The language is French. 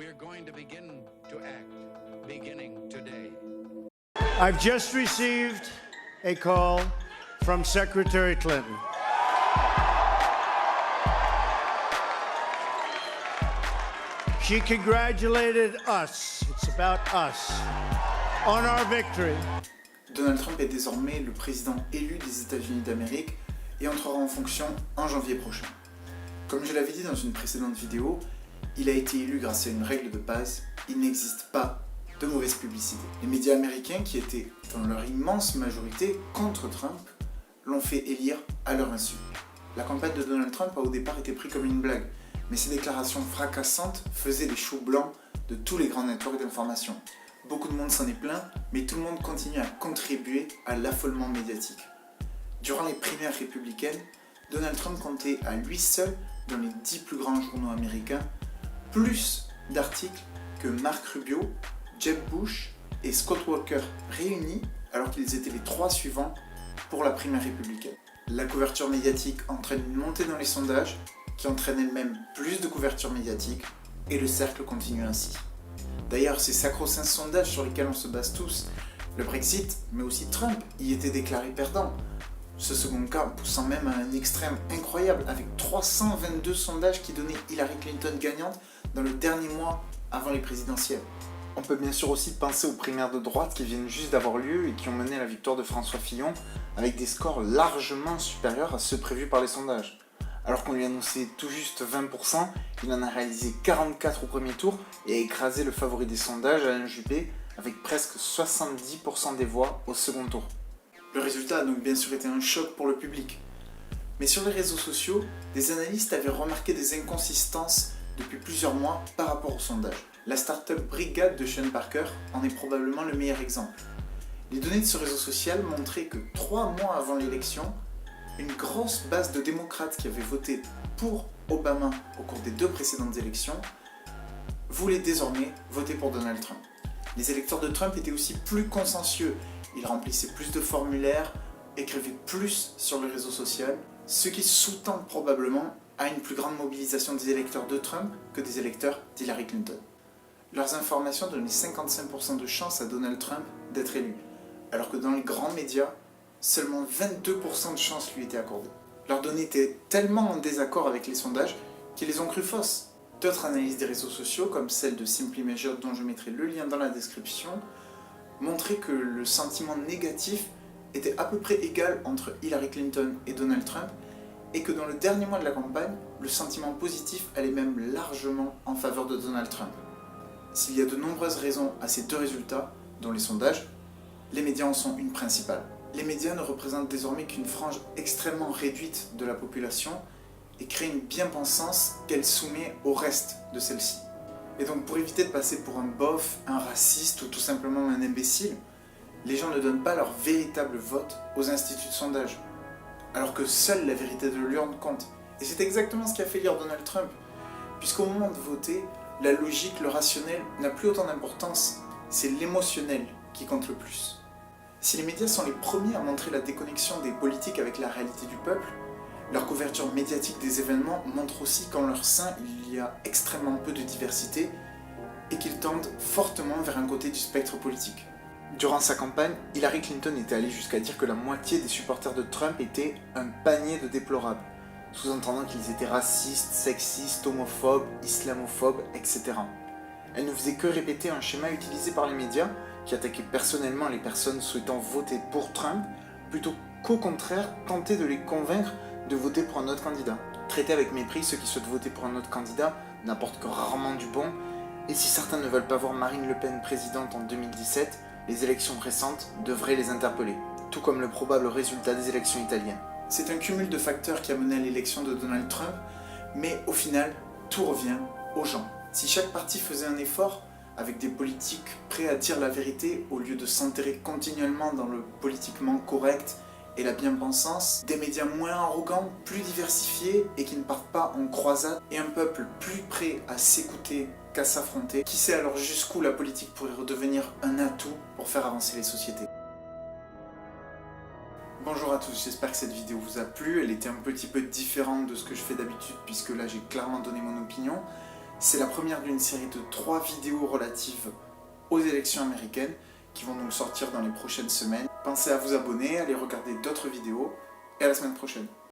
we're going to begin to act, beginning today. I've just received a call from Secretary Clinton. She congratulated us, it's about us, on our victory. Donald Trump est désormais le président élu des États-Unis d'Amérique et entrera en fonction en janvier prochain. Comme je l'avais dit dans une précédente vidéo, il a été élu grâce à une règle de base, il n'existe pas de mauvaise publicité. Les médias américains, qui étaient dans leur immense majorité contre Trump, l'ont fait élire à leur insu. La campagne de Donald Trump a au départ été prise comme une blague, mais ses déclarations fracassantes faisaient les choux blancs de tous les grands networks d'information. Beaucoup de monde s'en est plaint, mais tout le monde continue à contribuer à l'affolement médiatique. Durant les primaires républicaines, Donald Trump comptait à lui seul, dans les 10 plus grands journaux américains, plus d'articles que Mark Rubio, Jeb Bush et Scott Walker réunis, alors qu'ils étaient les 3 suivants pour la primaire républicaine. La couverture médiatique entraîne une montée dans les sondages, qui entraîne elle-même plus de couverture médiatique, et le cercle continue ainsi. D'ailleurs, ces sacro-saints sondages sur lesquels on se base tous, le Brexit, mais aussi Trump, y était déclaré perdant. Ce second cas poussant même à un extrême incroyable, avec 322 sondages qui donnaient Hillary Clinton gagnante dans le dernier mois avant les présidentielles. On peut bien sûr aussi penser aux primaires de droite qui viennent juste d'avoir lieu et qui ont mené à la victoire de François Fillon avec des scores largement supérieurs à ceux prévus par les sondages. Alors qu'on lui annonçait tout juste 20%, il en a réalisé 44 au premier tour et a écrasé le favori des sondages, Alain Juppé, avec presque 70% des voix au second tour. Le résultat a donc bien sûr été un choc pour le public. Mais sur les réseaux sociaux, des analystes avaient remarqué des inconsistances depuis plusieurs mois par rapport au sondage. La start-up Brigade de Sean Parker en est probablement le meilleur exemple. Les données de ce réseau social montraient que 3 mois avant l'élection, une grosse base de démocrates qui avaient voté pour Obama au cours des 2 précédentes élections voulaient désormais voter pour Donald Trump. Les électeurs de Trump étaient aussi plus consciencieux, ils remplissaient plus de formulaires, écrivaient plus sur le réseau social, ce qui sous-tend probablement à une plus grande mobilisation des électeurs de Trump que des électeurs d'Hillary Clinton. Leurs informations donnaient 55% de chance à Donald Trump d'être élu, alors que dans les grands médias, seulement 22% de chance lui étaient accordées. Leurs données étaient tellement en désaccord avec les sondages qu'ils les ont crues fausses. D'autres analyses des réseaux sociaux, comme celle de Simply Measured dont je mettrai le lien dans la description, montraient que le sentiment négatif était à peu près égal entre Hillary Clinton et Donald Trump, et que dans le dernier mois de la campagne, le sentiment positif allait même largement en faveur de Donald Trump. S'il y a de nombreuses raisons à ces 2 résultats, dont les sondages, les médias en sont une principale. Les médias ne représentent désormais qu'une frange extrêmement réduite de la population et créent une bien-pensance qu'elle soumet au reste de celle-ci. Et donc pour éviter de passer pour un bof, un raciste ou tout simplement un imbécile, les gens ne donnent pas leur véritable vote aux instituts de sondage, alors que seule la vérité de l'urne compte. Et c'est exactement ce qu'a fait lire Donald Trump, puisqu'au moment de voter, la logique, le rationnel n'a plus autant d'importance, c'est l'émotionnel qui compte le plus. Si les médias sont les premiers à montrer la déconnexion des politiques avec la réalité du peuple, leur couverture médiatique des événements montre aussi qu'en leur sein il y a extrêmement peu de diversité et qu'ils tendent fortement vers un côté du spectre politique. Durant sa campagne, Hillary Clinton était allée jusqu'à dire que la moitié des supporters de Trump étaient un panier de déplorables, sous-entendant qu'ils étaient racistes, sexistes, homophobes, islamophobes, etc. Elle ne faisait que répéter un schéma utilisé par les médias qui attaquait personnellement les personnes souhaitant voter pour Trump, plutôt qu'au contraire tenter de les convaincre de voter pour un autre candidat. Traiter avec mépris ceux qui souhaitent voter pour un autre candidat n'apporte que rarement du bon, et si certains ne veulent pas voir Marine Le Pen présidente en 2017, les élections récentes devraient les interpeller, tout comme le probable résultat des élections italiennes. C'est un cumul de facteurs qui a mené à l'élection de Donald Trump, mais au final, tout revient aux gens. Si chaque parti faisait un effort, avec des politiques prêts à dire la vérité au lieu de s'enterrer continuellement dans le politiquement correct et la bien-pensance, des médias moins arrogants, plus diversifiés et qui ne partent pas en croisade, et un peuple plus prêt à s'écouter qu'à s'affronter, qui sait alors jusqu'où la politique pourrait redevenir un atout pour faire avancer les sociétés. Bonjour à tous, j'espère que cette vidéo vous a plu. Elle était un petit peu différente de ce que je fais d'habitude puisque là j'ai clairement donné mon opinion. C'est la première d'une série de 3 vidéos relatives aux élections américaines qui vont donc sortir dans les prochaines semaines. Pensez à vous abonner, à aller regarder d'autres vidéos et à la semaine prochaine.